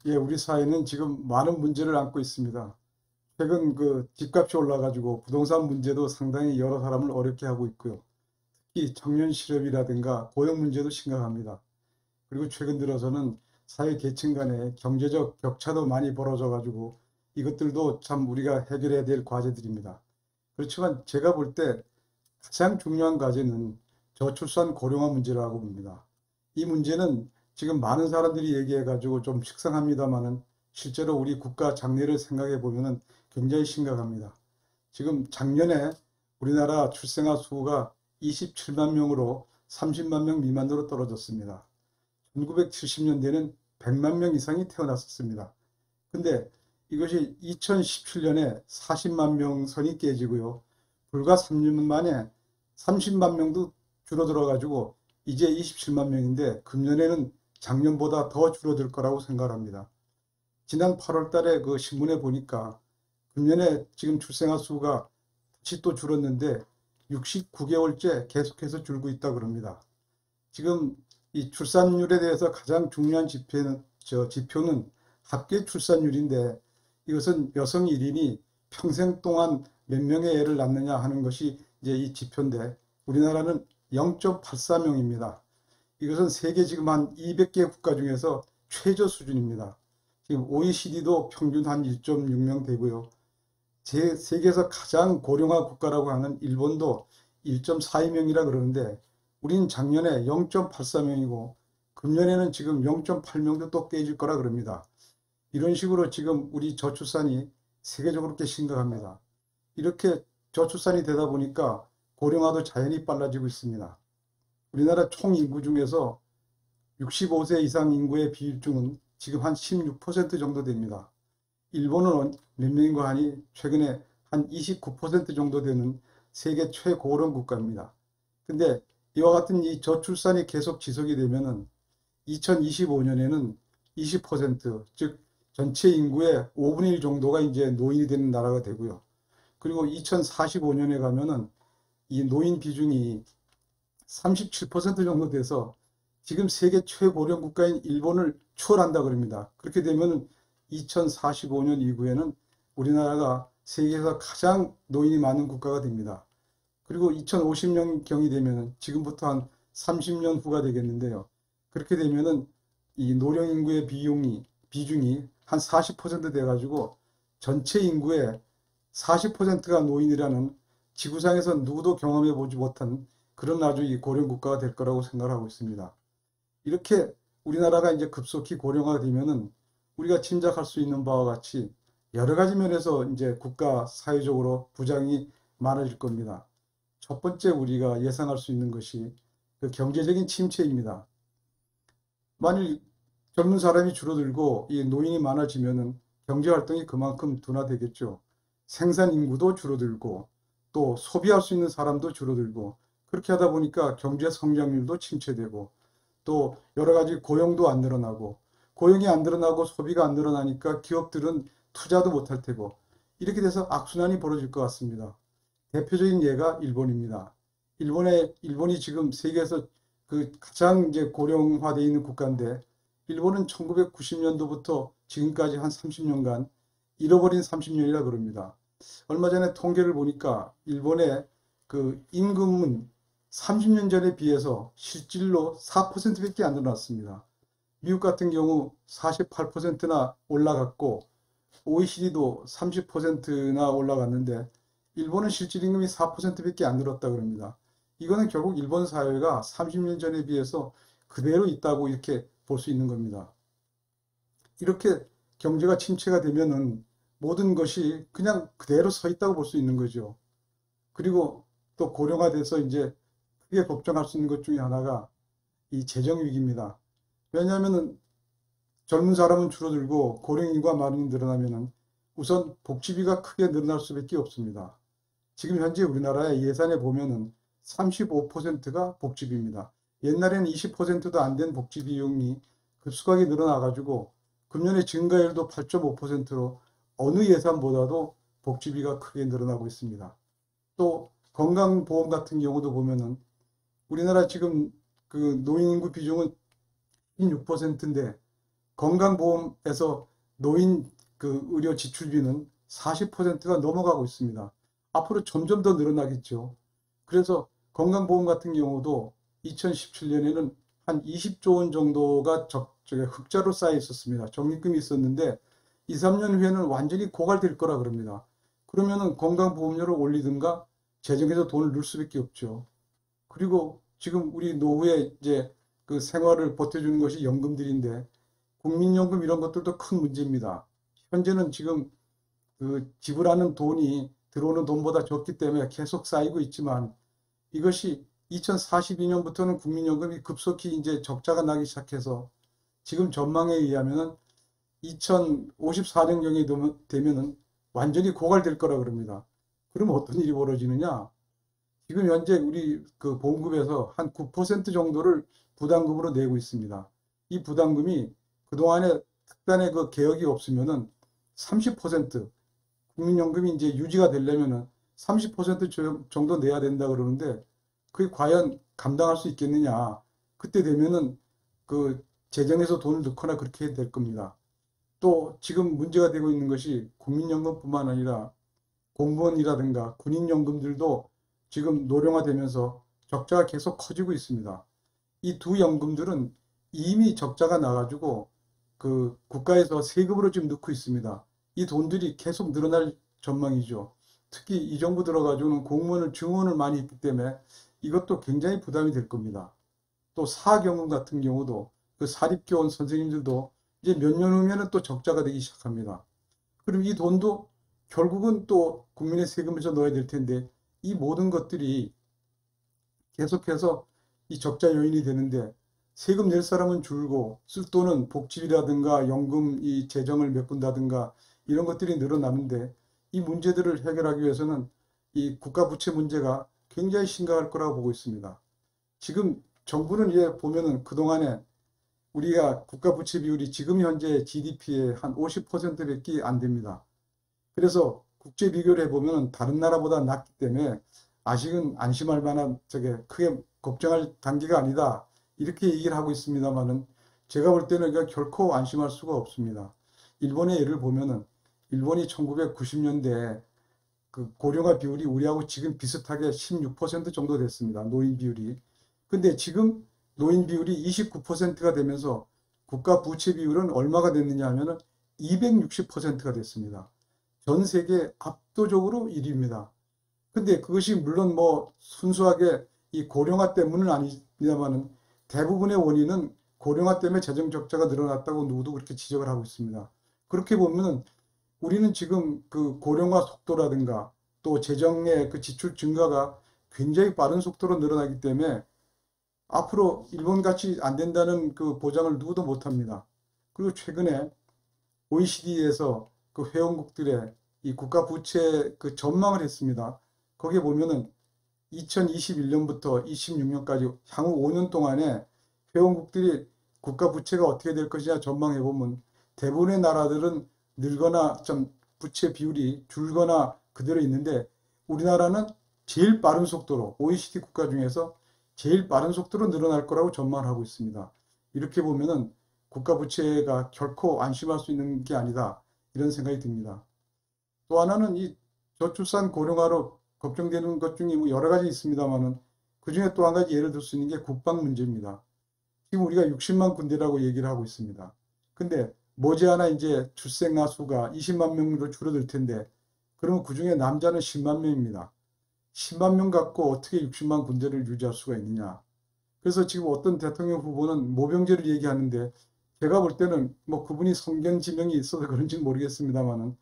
예, 우리 사회는 지금 많은 문제를 안고 있습니다. 최근 집값이 올라가지고 부동산 문제도 상당히 여러 사람을 어렵게 하고 있고요. 특히 청년 실업이라든가 고용 문제도 심각합니다. 그리고 최근 들어서는 사회 계층 간의 경제적 격차도 많이 벌어져 가지고 이것들도 참 우리가 해결해야 될 과제들입니다. 그렇지만 제가 볼 때 가장 중요한 과제는 저출산 고령화 문제라고 봅니다. 이 문제는 지금 많은 사람들이 얘기해 가지고 좀 식상합니다만은 실제로 우리 국가 장래를 생각해 보면은 굉장히 심각합니다. 지금 작년에 우리나라 출생아 수가 27만 명으로 30만 명 미만으로 떨어졌습니다. 1970년대는 100만 명 이상이 태어났었습니다. 근데 이것이 2017년에 40만 명 선이 깨지고요. 불과 3년 만에 30만 명도 줄어들어 가지고 이제 27만 명인데 금년에는 작년보다 더 줄어들 거라고 생각합니다. 지난 8월 달에 그 신문에 보니까 금년에 지금 출생아 수가 다시 또 줄었는데 69개월째 계속해서 줄고 있다 그럽니다. 지금 이 출산율에 대해서 가장 중요한 지표는 합계 출산율인데 이것은 여성 1인이 평생 동안 몇 명의 애를 낳느냐 하는 것이 이제 이 지표인데 우리나라는 0.84명입니다. 이것은 세계 지금 한 200개 국가 중에서 최저 수준입니다. 지금 OECD도 평균 한 1.6명 되고요. 세계에서 가장 고령화 국가라고 하는 일본도 1.42명이라 그러는데 우린 작년에 0.84명이고 금년에는 지금 0.8명도 또 깨질 거라 그럽니다. 이런 식으로 지금 우리 저출산이 세계적으로 꽤 심각합니다. 이렇게 저출산이 되다 보니까 고령화도 자연히 빨라지고 있습니다. 우리나라 총 인구 중에서 65세 이상 인구의 비율중은 지금 한 16% 정도 됩니다. 일본은 몇 명인가 하니 최근에 한 29% 정도 되는 세계 최고령 국가입니다. 근데 이와 같은 이 저출산이 계속 지속이 되면은 2025년에는 20%, 즉 전체 인구의 5분의 1 정도가 이제 노인이 되는 나라가 되고요. 그리고 2045년에 가면은 이 노인 비중이 37% 정도 돼서 지금 세계 최고령 국가인 일본을 추월한다 그럽니다. 그렇게 되면 2045년 이후에는 우리나라가 세계에서 가장 노인이 많은 국가가 됩니다. 그리고 2050년경이 되면 지금부터 한 30년 후가 되겠는데요. 그렇게 되면은 이 노령 인구의 비중이 한 40% 돼가지고 전체 인구의 40%가 노인이라는 지구상에서 누구도 경험해 보지 못한 그런 아주 이 고령 국가가 될 거라고 생각하고 있습니다. 이렇게 우리나라가 이제 급속히 고령화가 되면은 우리가 짐작할 수 있는 바와 같이 여러 가지 면에서 이제 국가 사회적으로 부장이 많아질 겁니다. 첫 번째 우리가 예상할 수 있는 것이 그 경제적인 침체입니다. 만일 젊은 사람이 줄어들고 이 노인이 많아지면은 경제 활동이 그만큼 둔화되겠죠. 생산 인구도 줄어들고 또 소비할 수 있는 사람도 줄어들고 그렇게 하다 보니까 경제 성장률도 침체되고 또 여러 가지 고용도 안 늘어나고 고용이 안 늘어나고 소비가 안 늘어나니까 기업들은 투자도 못할 테고 이렇게 돼서 악순환이 벌어질 것 같습니다. 대표적인 예가 일본입니다. 일본이 지금 세계에서 그 가장 이제 고령화되어 있는 국가인데 일본은 1990년도부터 지금까지 한 30년간 잃어버린 30년이라 그럽니다. 얼마 전에 통계를 보니까 일본의 그 임금은 30년 전에 비해서 실질로 4%밖에 안 늘어났습니다. 미국 같은 경우 48%나 올라갔고 OECD도 30%나 올라갔는데 일본은 실질 임금이 4%밖에 안 늘었다 그럽니다. 이거는 결국 일본 사회가 30년 전에 비해서 그대로 있다고 이렇게 볼 수 있는 겁니다. 이렇게 경제가 침체가 되면은 모든 것이 그냥 그대로 서 있다고 볼 수 있는 거죠. 그리고 또 고령화돼서 이제 크게 걱정할 수 있는 것 중에 하나가 이 재정 위기입니다. 왜냐하면은 젊은 사람은 줄어들고 고령 인구가 많이 늘어나면은 우선 복지비가 크게 늘어날 수밖에 없습니다. 지금 현재 우리나라의 예산에 보면은 35%가 복지비입니다. 옛날에는 20%도 안 된 복지 비용이 급속하게 늘어나가지고 금년에 증가율도 8.5%로 어느 예산보다도 복지비가 크게 늘어나고 있습니다. 또 건강보험 같은 경우도 보면은 우리나라 지금 그 노인 인구 비중은 6%인데 건강보험에서 노인 그 의료 지출비는 40%가 넘어가고 있습니다. 앞으로 점점 더 늘어나겠죠. 그래서 건강보험 같은 경우도 2017년에는 한 20조 원 정도가 흑자로 쌓여 있었습니다. 적립금이 있었는데 2, 3년 후에는 완전히 고갈될 거라 그럽니다. 그러면은 건강보험료를 올리든가 재정에서 돈을 넣을 수밖에 없죠. 그리고 지금 우리 노후에 이제 그 생활을 버텨주는 것이 연금들인데 국민연금 이런 것들도 큰 문제입니다. 현재는 지금 그 지불하는 돈이 들어오는 돈보다 적기 때문에 계속 쌓이고 있지만 이것이 2042년부터는 국민연금이 급속히 이제 적자가 나기 시작해서 지금 전망에 의하면은 2054년경이 되면은 완전히 고갈될 거라 그럽니다. 그럼 어떤 일이 벌어지느냐? 지금 현재 우리 그 보험금에서 한 9% 정도를 부담금으로 내고 있습니다. 이 부담금이 그동안에 특단의 그 개혁이 없으면은 30% 국민연금이 이제 유지가 되려면은 30% 정도 내야 된다 그러는데 그게 과연 감당할 수 있겠느냐. 그때 되면은 그 재정에서 돈을 넣거나 그렇게 될 겁니다. 또 지금 문제가 되고 있는 것이 국민연금뿐만 아니라 공무원이라든가 군인연금들도 지금 노령화되면서 적자가 계속 커지고 있습니다. 이 두 연금들은 이미 적자가 나가지고 그 국가에서 세금으로 지금 넣고 있습니다. 이 돈들이 계속 늘어날 전망이죠. 특히 이 정부 들어가지고는 공무원을 증원을 많이 했기 때문에 이것도 굉장히 부담이 될 겁니다. 또 사학연금 같은 경우도 그 사립교원 선생님들도 이제 몇 년 후면은 또 적자가 되기 시작합니다. 그럼 이 돈도 결국은 또 국민의 세금에서 넣어야 될 텐데 이 모든 것들이 계속해서 이 적자 요인이 되는데 세금 낼 사람은 줄고 쓸 돈은 복지비라든가 연금 이 재정을 메꾼다든가 이런 것들이 늘어나는데 이 문제들을 해결하기 위해서는 이 국가 부채 문제가 굉장히 심각할 거라고 보고 있습니다. 지금 정부는 이제 보면은 그동안에 우리가 국가 부채 비율이 지금 현재 GDP의 한 50%밖에 안 됩니다. 그래서 국제 비교를 해보면 다른 나라보다 낮기 때문에 아직은 안심할 만한 크게 걱정할 단계가 아니다. 이렇게 얘기를 하고 있습니다만은 제가 볼 때는 이거 결코 안심할 수가 없습니다. 일본의 예를 보면은 일본이 1990년대에 그 고령화 비율이 우리하고 지금 비슷하게 16% 정도 됐습니다. 노인 비율이. 근데 지금 노인 비율이 29%가 되면서 국가 부채 비율은 얼마가 됐느냐 하면은 260%가 됐습니다. 전 세계 압도적으로 1위입니다. 근데 그것이 물론 뭐 순수하게 이 고령화 때문은 아닙니다만은 대부분의 원인은 고령화 때문에 재정 적자가 늘어났다고 누구도 그렇게 지적을 하고 있습니다. 그렇게 보면은 우리는 지금 그 고령화 속도라든가 또 재정의 그 지출 증가가 굉장히 빠른 속도로 늘어나기 때문에 앞으로 일본같이 안 된다는 그 보장을 누구도 못 합니다. 그리고 최근에 OECD에서 그 회원국들의 이 국가 부채 그 전망을 했습니다. 거기에 보면은 2021년부터 26년까지 향후 5년 동안에 회원국들이 국가 부채가 어떻게 될 것이냐 전망해 보면 대부분의 나라들은 늘거나 좀 부채 비율이 줄거나 그대로 있는데 우리나라는 제일 빠른 속도로 OECD 국가 중에서 제일 빠른 속도로 늘어날 거라고 전망을 하고 있습니다. 이렇게 보면은 국가 부채가 결코 안심할 수 있는 게 아니다. 이런 생각이 듭니다. 또 하나는 이 저출산 고령화로 걱정되는 것 중에 뭐 여러 가지 있습니다만은 그 중에 또 한 가지 예를 들 수 있는 게 국방 문제입니다. 지금 우리가 60만 군대라고 얘기를 하고 있습니다. 근데 머지않아 이제 출생아 수가 20만 명으로 줄어들 텐데 그러면 그 중에 남자는 10만 명입니다. 10만 명 갖고 어떻게 60만 군대를 유지할 수가 있느냐. 그래서 지금 어떤 대통령 후보는 모병제를 얘기하는데 제가 볼 때는 뭐 그분이 성견 지명이 있어서 그런지 모르겠습니다만은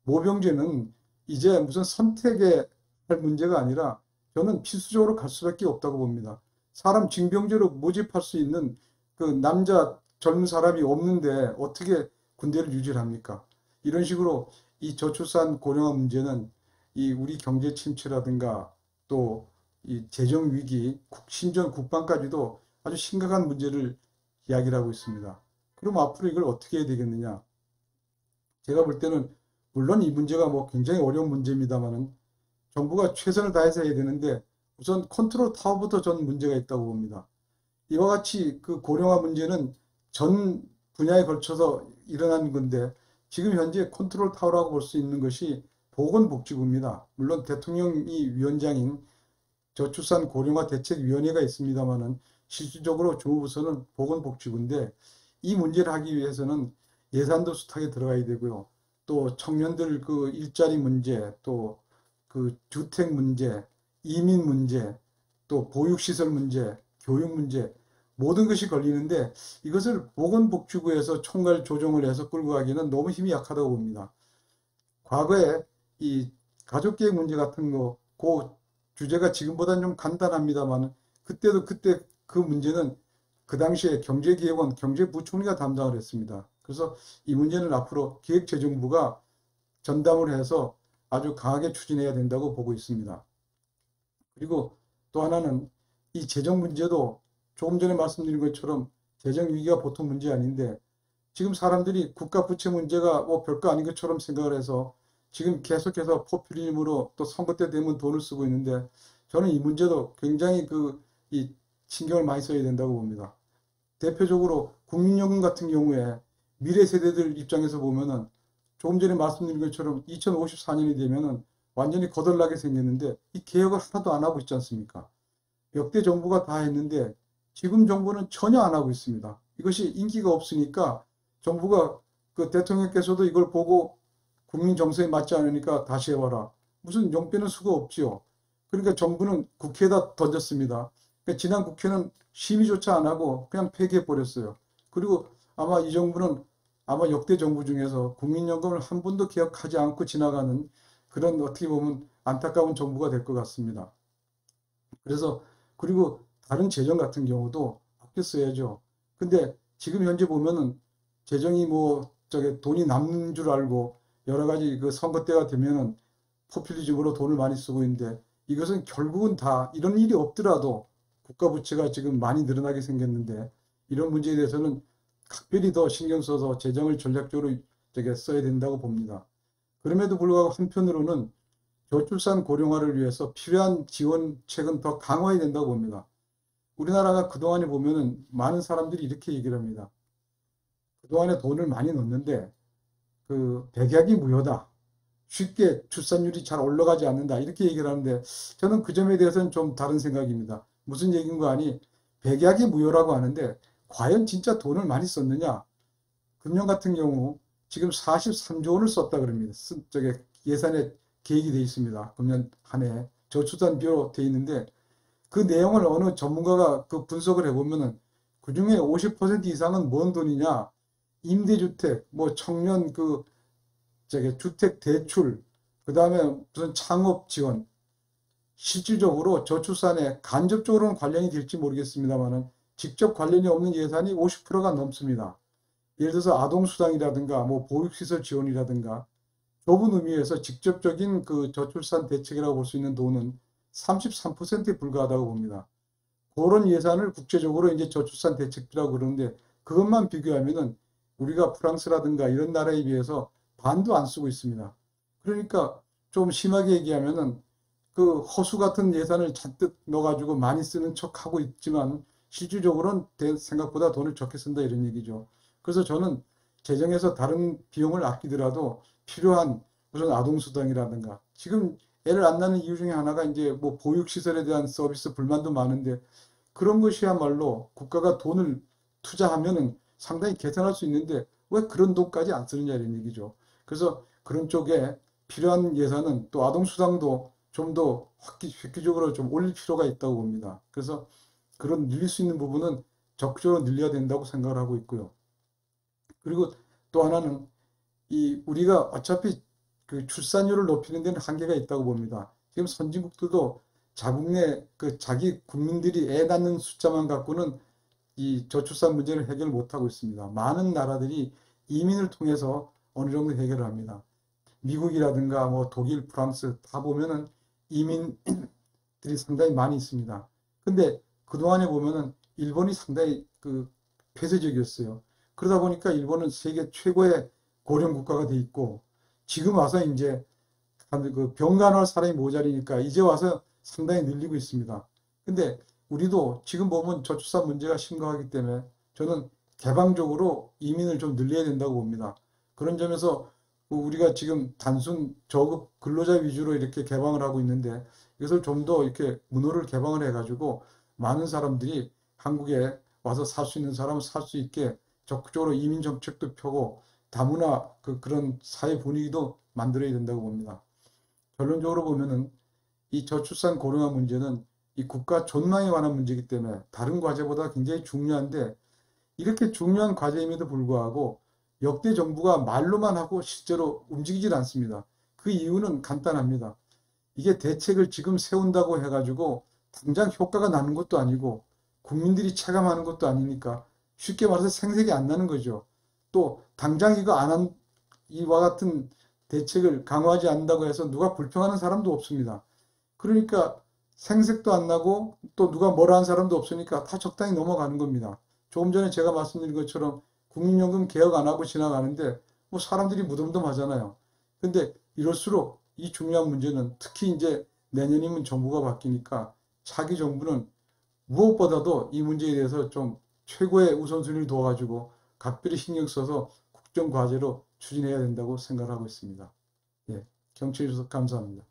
모병제는 이제 무슨 선택의 할 문제가 아니라 저는 필수적으로 갈 수밖에 없다고 봅니다. 사람 징병제로 모집할 수 있는 그 남자 젊은 사람이 없는데 어떻게 군대를 유지를 합니까? 이런 식으로 이 저출산 고령화 문제는 이 우리 경제 침체라든가 또 이 재정 위기, 심지어 국방까지도 아주 심각한 문제를 이야기를 하고 있습니다. 그럼 앞으로 이걸 어떻게 해야 되겠느냐? 제가 볼 때는 물론 이 문제가 뭐 굉장히 어려운 문제입니다만은 정부가 최선을 다해서 해야 되는데 우선 컨트롤 타워부터 전 문제가 있다고 봅니다. 이와 같이 그 고령화 문제는 전 분야에 걸쳐서 일어난 건데 지금 현재 컨트롤 타워라고 볼 수 있는 것이 보건복지부입니다. 물론 대통령이 위원장인 저출산 고령화 대책위원회가 있습니다만은 실질적으로 주무부서는 보건복지부인데 이 문제를 하기 위해서는 예산도 숱하게 들어가야 되고요. 또 청년들 그 일자리 문제, 또 그 주택 문제, 이민 문제, 또 보육시설 문제, 교육 문제 모든 것이 걸리는데 이것을 보건복지부에서 총괄 조정을 해서 끌고 가기는 너무 힘이 약하다고 봅니다. 과거에 이 가족계획 문제 같은 거, 그 주제가 지금보다는 좀 간단합니다만 그때도 그때 그 문제는 그 당시에 경제기획원, 경제부총리가 담당을 했습니다. 그래서 이 문제는 앞으로 기획재정부가 전담을 해서 아주 강하게 추진해야 된다고 보고 있습니다. 그리고 또 하나는 이 재정 문제도 조금 전에 말씀드린 것처럼 재정 위기가 보통 문제 아닌데 지금 사람들이 국가 부채 문제가 뭐 별거 아닌 것처럼 생각을 해서 지금 계속해서 포퓰리즘으로 또 선거 때 되면 돈을 쓰고 있는데 저는 이 문제도 굉장히 이 신경을 많이 써야 된다고 봅니다. 대표적으로 국민연금 같은 경우에 미래 세대들 입장에서 보면은 조금 전에 말씀드린 것처럼 2054년이 되면은 완전히 거덜나게 생겼는데 이 개혁을 하나도 안 하고 있지 않습니까? 역대 정부가 다 했는데 지금 정부는 전혀 안 하고 있습니다. 이것이 인기가 없으니까 정부가 그 대통령께서도 이걸 보고 국민 정서에 맞지 않으니까 다시 해봐라. 무슨 용빼는 수가 없지요. 그러니까 정부는 국회에다 던졌습니다. 그러니까 지난 국회는 심의조차 안 하고 그냥 폐기해 버렸어요. 그리고 아마 이 정부는 아마 역대 정부 중에서 국민연금을 한 번도 개혁하지 않고 지나가는 그런 어떻게 보면 안타까운 정부가 될 것 같습니다. 그래서 그리고 다른 재정 같은 경우도 아껴 써야죠. 근데 지금 현재 보면은 재정이 뭐 저게 돈이 남는 줄 알고 여러 가지 그 선거 때가 되면은 포퓰리즘으로 돈을 많이 쓰고 있는데 이것은 결국은 다 이런 일이 없더라도 국가 부채가 지금 많이 늘어나게 생겼는데 이런 문제에 대해서는 각별히 더 신경 써서 재정을 전략적으로 저게 써야 된다고 봅니다. 그럼에도 불구하고 한편으로는 저출산 고령화를 위해서 필요한 지원책은 더 강화해야 된다고 봅니다. 우리나라가 그동안에 보면은 많은 사람들이 이렇게 얘기를 합니다. 그동안에 돈을 많이 넣었는데 그 백약이 무효다. 쉽게 출산율이 잘 올라가지 않는다. 이렇게 얘기를 하는데 저는 그 점에 대해서는 좀 다른 생각입니다. 무슨 얘기인가 하니 백약이 무효라고 하는데 과연 진짜 돈을 많이 썼느냐? 금년 같은 경우 지금 43조 원을 썼다 그럽니다. 저게 예산에 계획이 되어 있습니다. 금년 한 해 저출산비로 되어 있는데 그 내용을 어느 전문가가 그 분석을 해보면은 그중에 50% 이상은 뭔 돈이냐? 임대주택, 뭐 청년 저게 주택 대출, 그 다음에 무슨 창업 지원, 실질적으로 저출산에 간접적으로는 관련이 될지 모르겠습니다만은 직접 관련이 없는 예산이 50%가 넘습니다. 예를 들어서 아동수당이라든가 뭐 보육시설 지원이라든가 좁은 의미에서 직접적인 그 저출산 대책이라고 볼 수 있는 돈은 33%에 불과하다고 봅니다. 그런 예산을 국제적으로 이제 저출산 대책비라고 그러는데 그것만 비교하면은 우리가 프랑스라든가 이런 나라에 비해서 반도 안 쓰고 있습니다. 그러니까 좀 심하게 얘기하면은 그 허수 같은 예산을 잔뜩 넣어가지고 많이 쓰는 척 하고 있지만 실질적으로는 생각보다 돈을 적게 쓴다 이런 얘기죠. 그래서 저는 재정에서 다른 비용을 아끼더라도 필요한 무슨 아동수당이라든가 지금 애를 안 낳는 이유 중에 하나가 이제 뭐 보육시설에 대한 서비스 불만도 많은데 그런 것이야말로 국가가 돈을 투자하면은 상당히 개선할 수 있는데 왜 그런 돈까지 안 쓰느냐 이런 얘기죠. 그래서 그런 쪽에 필요한 예산은 또 아동수당도 좀 더 획기적으로 좀 올릴 필요가 있다고 봅니다. 그래서 그런 늘릴 수 있는 부분은 적극적으로 늘려야 된다고 생각을 하고 있고요. 그리고 또 하나는 이 우리가 어차피 그 출산율을 높이는 데는 한계가 있다고 봅니다. 지금 선진국들도 자국 내 그 자기 국민들이 애 낳는 숫자만 갖고는 이 저출산 문제를 해결 못하고 있습니다. 많은 나라들이 이민을 통해서 어느 정도 해결을 합니다. 미국이라든가 뭐 독일, 프랑스 다 보면은 이민들이 상당히 많이 있습니다. 근데 그동안에 보면은 일본이 상당히 그 폐쇄적이었어요. 그러다 보니까 일본은 세계 최고의 고령 국가가 돼 있고 지금 와서 이제 그 병간호할 사람이 모자리니까 이제 와서 상당히 늘리고 있습니다. 근데 우리도 지금 보면 저출산 문제가 심각하기 때문에 저는 개방적으로 이민을 좀 늘려야 된다고 봅니다. 그런 점에서 우리가 지금 단순 저급 근로자 위주로 이렇게 개방을 하고 있는데 이것을 좀 더 이렇게 문호를 개방을 해가지고 많은 사람들이 한국에 와서 살 수 있는 사람은 살 수 있게 적극적으로 이민 정책도 펴고 다문화 그런 사회 분위기도 만들어야 된다고 봅니다. 결론적으로 보면은 이 저출산 고령화 문제는 이 국가 전망에 관한 문제이기 때문에 다른 과제보다 굉장히 중요한데 이렇게 중요한 과제임에도 불구하고 역대 정부가 말로만 하고 실제로 움직이질 않습니다. 그 이유는 간단합니다. 이게 대책을 지금 세운다고 해가지고 당장 효과가 나는 것도 아니고 국민들이 체감하는 것도 아니니까 쉽게 말해서 생색이 안 나는 거죠. 또 당장 이거 안 한 이와 같은 대책을 강화하지 않는다고 해서 누가 불평하는 사람도 없습니다. 그러니까 생색도 안 나고 또 누가 뭐라 한 사람도 없으니까 다 적당히 넘어가는 겁니다. 조금 전에 제가 말씀드린 것처럼 국민연금 개혁 안 하고 지나가는데 뭐 사람들이 무덤덤하잖아요. 근데 이럴수록 이 중요한 문제는 특히 이제 내년이면 정부가 바뀌니까 차기 정부는 무엇보다도 이 문제에 대해서 좀 최고의 우선순위를 둬가지고 각별히 신경 써서 국정 과제로 추진해야 된다고 생각하고 있습니다. 예, 경청해 주셔서 감사합니다.